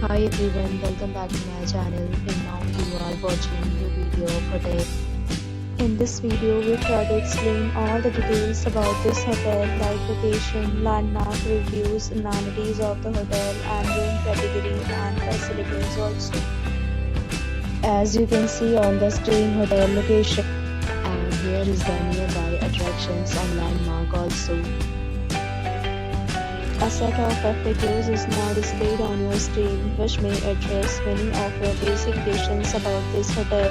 Hi everyone, welcome back to my channel, and now you are watching the video of hotel. In this video, we try to explain all the details about this hotel like location, landmark, reviews, amenities of the hotel and room category and facilities also. As you can see on the screen, hotel location, and here is the nearby attractions and landmark also. A set of FAQs is now displayed on your screen, which may address many of your basic questions about this hotel.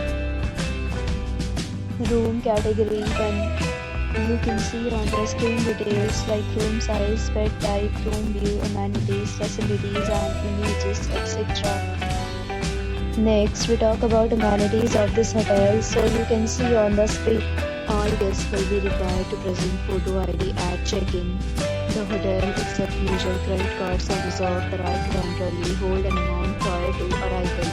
Room category 1. You can see on the screen details like room size, bed type, room view, amenities, facilities and images, etc. Next, we talk about amenities of this hotel. So you can see on the screen, all guests will be required to present photo ID at check-in. The hotel accepts major credit cards and reserves the right to temporarily hold an amount prior to arrival.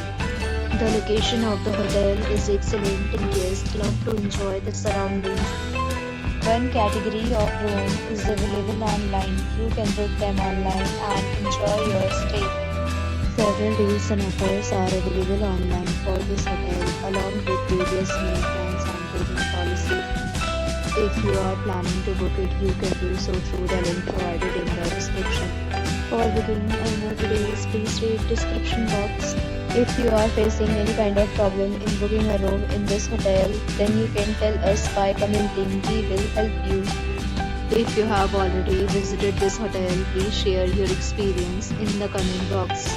The location of the hotel is excellent and guests love to enjoy the surroundings. One category of room is available online. You can book them online and enjoy your stay. Several deals and offers are available online for this hotel along with various meal plans and payment policies. If you are planning to book it, you can do so through the link provided in the description. For booking or more details, please read description box. If you are facing any kind of problem in booking a room in this hotel, then you can tell us by commenting. We will help you. If you have already visited this hotel, please share your experience in the comment box.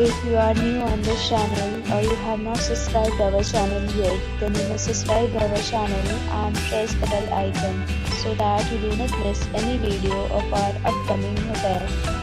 If you are new on this channel or you have not subscribed our channel yet, then you must subscribe our channel and press the bell icon so that you do not miss any video of our upcoming hotel.